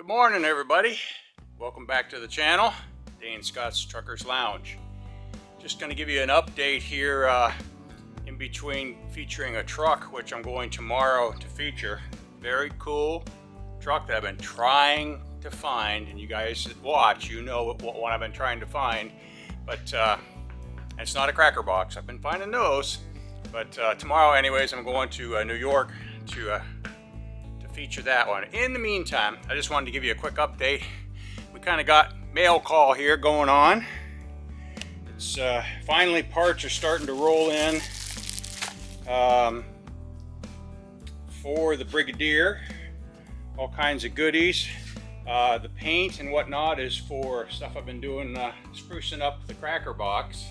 Good morning, everybody. Welcome back to the channel, Dane Scott's Truckers Lounge. Just going to give you an update here in between featuring a truck, which I'm going tomorrow to feature. Very cool truck that I've been trying to find, and you guys that watch, you know what I've been trying to find. But it's not a Crackerbox. I've been finding those. But tomorrow, anyways, I'm going to New York to feature that one. In the meantime, I just wanted to give you a quick update. We kind of got mail call here going on. It's finally parts are starting to roll in for the Brigadier. All kinds of goodies. The paint and whatnot is for stuff I've been doing, sprucing up the Crackerbox.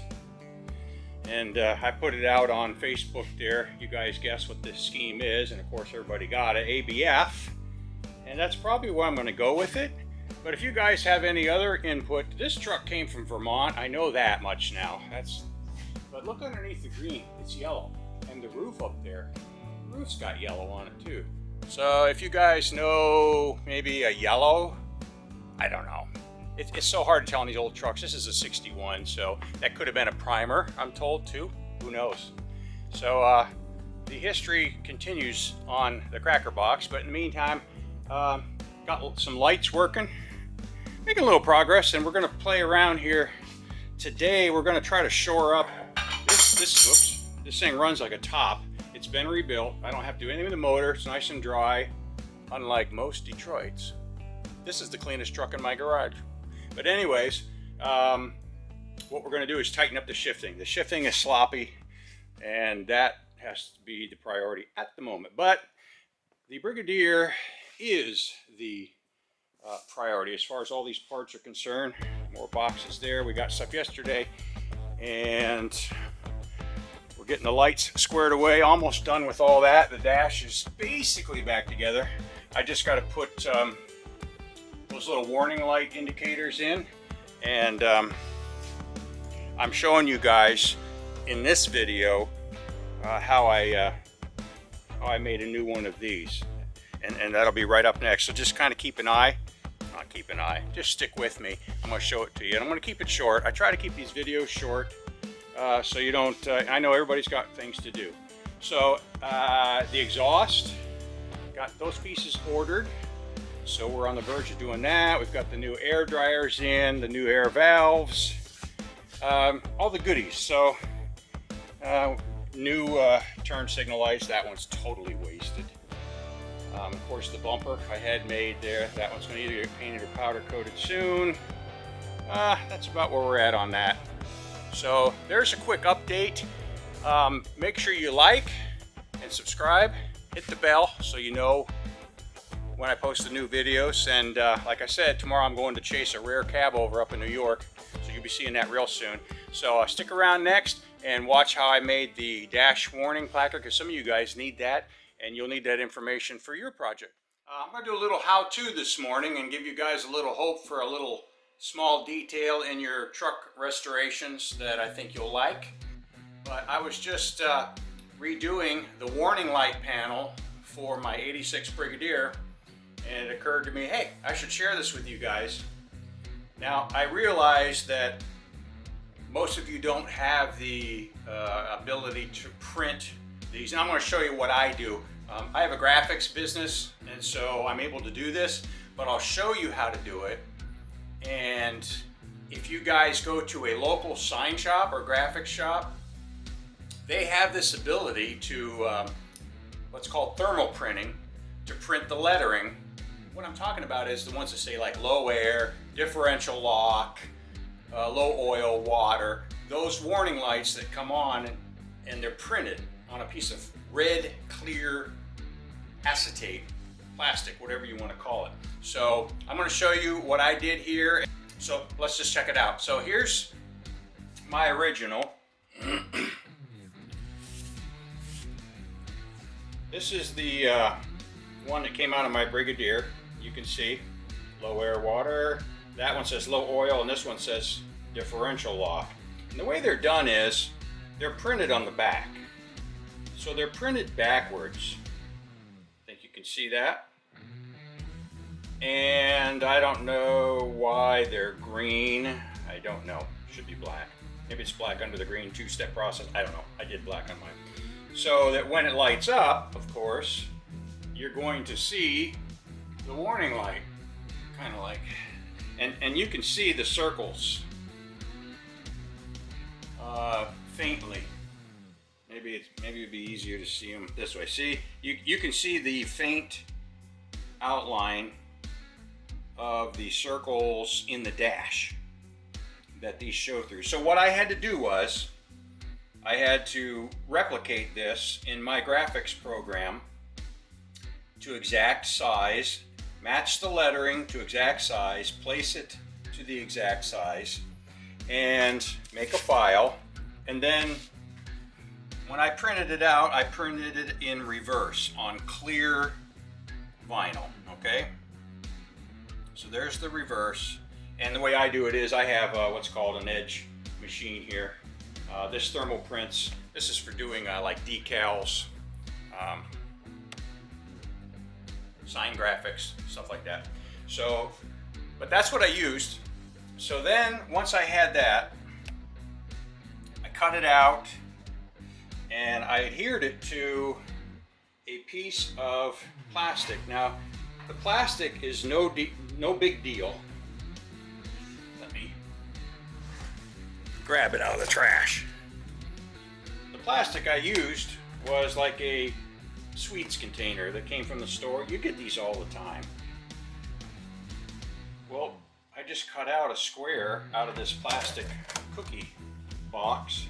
And I put it out on Facebook there. You guys guess what this scheme is, and of course everybody got it, ABF. And that's probably where I'm going to go with it. But if you guys have any other input, this truck came from Vermont. I know that much now. But look underneath the green, it's yellow. And the roof up there, the roof's got yellow on it too. So if you guys know maybe a yellow, I don't know. It's so hard to tell on these old trucks. This is a 61, so that could have been a primer, I'm told, too. Who knows? So the history continues on the Crackerbox, but in the meantime, got some lights working, making a little progress, and we're going to play around here. Today, we're going to try to shore up this thing runs like a top. It's been rebuilt. I don't have to do anything with the motor. It's nice and dry, unlike most Detroits. This is the cleanest truck in my garage. But anyways, what we're going to do is tighten up the shifting. The shifting is sloppy, and that has to be the priority at the moment. But the Brigadier is the priority as far as all these parts are concerned. More boxes there. We got stuff yesterday, and we're getting the lights squared away. Almost done with all that. The dash is basically back together. I just got to put those little warning light indicators in, and I'm showing you guys in this video how I made a new one of these, and that'll be right up next. So just kind of keep an eye, just stick with me. I'm going to show it to you, and I'm going to keep it short. I try to keep these videos short so you don't I know everybody's got things to do. So the exhaust, got those pieces ordered. So we're on the verge of doing that. We've got the new air dryers in, the new air valves, all the goodies. So new turn signal lights, that one's totally wasted. Of course the bumper I had made there, that one's going to either get painted or powder coated soon. That's about where we're at on that. So there's a quick update. Make sure you like and subscribe, hit the bell so you know when I post the new videos. And like I said, tomorrow I'm going to chase a rare cab over up in New York, so you'll be seeing that real soon. So stick around next and watch how I made the dash warning placard, because some of you guys need that, and you'll need that information for your project. I'm going to do a little how-to this morning and give you guys a little hope for a little small detail in your truck restorations that I think you'll like. But I was just redoing the warning light panel for my 86 Brigadier, and it occurred to me, hey, I should share this with you guys. Now, I realize that most of you don't have the ability to print these, and I'm going to show you what I do. I have a graphics business, and so I'm able to do this, but I'll show you how to do it. And if you guys go to a local sign shop or graphics shop, they have this ability to what's called thermal printing, to print the lettering. What I'm talking about is the ones that say like low air, differential lock, low oil, water. Those warning lights that come on and they're printed on a piece of red, clear acetate, plastic, whatever you want to call it. So I'm going to show you what I did here. So let's just check it out. So here's my original. This is the one that came out of my Brigadier. You can see low air, water. That one says low oil, and this one says differential lock. And the way they're done is they're printed on the back. So they're printed backwards. I think you can see that. And and I don't know why they're green. I don't know. Should be black. Maybe it's black under the green two-step process. I don't know. I did black on mine. So that when it lights up, of course, you're going to see the warning light. Kind of like, and you can see the circles faintly. Maybe it'd be easier to see them this way. See, you can see the faint outline of the circles in the dash that these show through. So what I had to do was, I had to replicate this in my graphics program to exact size, match the lettering to exact size, place it to the exact size, and make a file. And then when I printed it out, I printed it in reverse on clear vinyl, okay? So there's the reverse. And the way I do it is I have what's called an edge machine here. This thermal prints. This is for doing like decals, sign graphics, stuff like that. So, but that's what I used. So then once I had that, I cut it out and I adhered it to a piece of plastic. Now, the plastic is no big deal. Let me grab it out of the trash. The plastic I used was like a sweets container that came from the store. You get these all the time. Well, I just cut out a square out of this plastic cookie box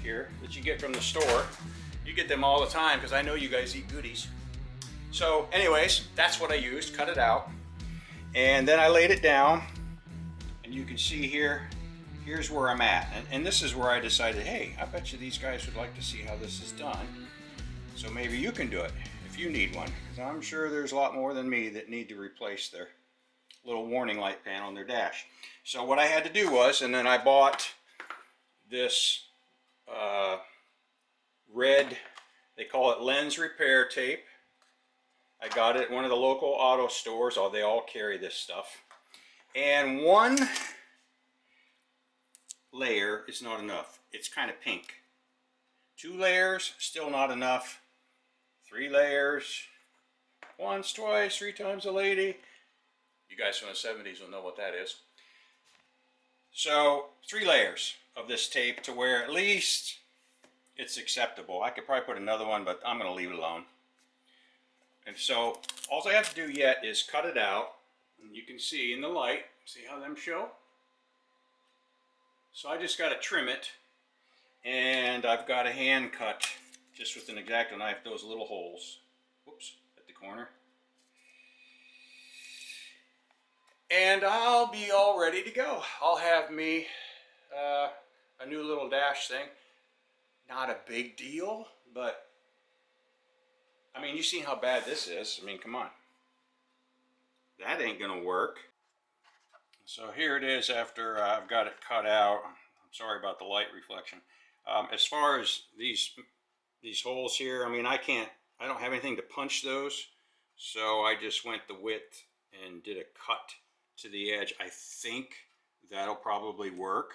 here that you get from the store. You get them all the time because I know you guys eat goodies. So anyways, that's what I used, cut it out. And then I laid it down, and you can see here, here's where I'm at. And this is where I decided, hey, I bet you these guys would like to see how this is done. So maybe you can do it if you need one, because I'm sure there's a lot more than me that need to replace their little warning light panel on their dash. So what I had to do was, and then I bought this red, they call it lens repair tape. I got it at one of the local auto stores. Oh, they all carry this stuff. And one layer is not enough. It's kind of pink. 2 layers, still not enough. 3 layers, once, twice, 3 times a lady. You guys from the 70s will know what that is. So 3 layers of this tape to where at least it's acceptable. I could probably put another one, but I'm going to leave it alone. And so all I have to do yet is cut it out. And you can see in the light, see how them show? So I just got to trim it, and I've got a hand cut just with an X-Acto knife those little holes. Whoops, at the corner. And I'll be all ready to go. I'll have me a new little dash thing. Not a big deal, but I mean, you've seen how bad this is. I mean, come on. That ain't gonna work. So here it is after I've got it cut out. I'm sorry about the light reflection. As far as these holes here, I mean, I don't have anything to punch those. So I just went the width and did a cut to the edge. I think that'll probably work.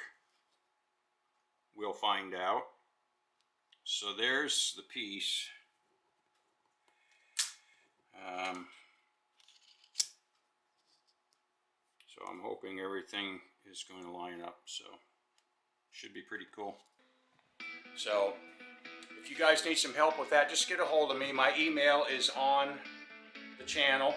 We'll find out. So there's the piece. So I'm hoping everything is going to line up, so should be pretty cool. So if you guys need some help with that, just get a hold of me. My email is on the channel,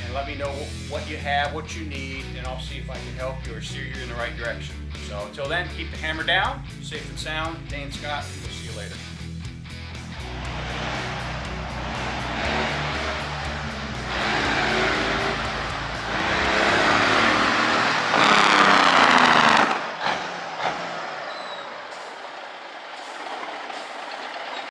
and let me know what you have, what you need, and I'll see if I can help you or steer you in the right direction. So until then, keep the hammer down, safe and sound. Dane Scott, we'll see you later.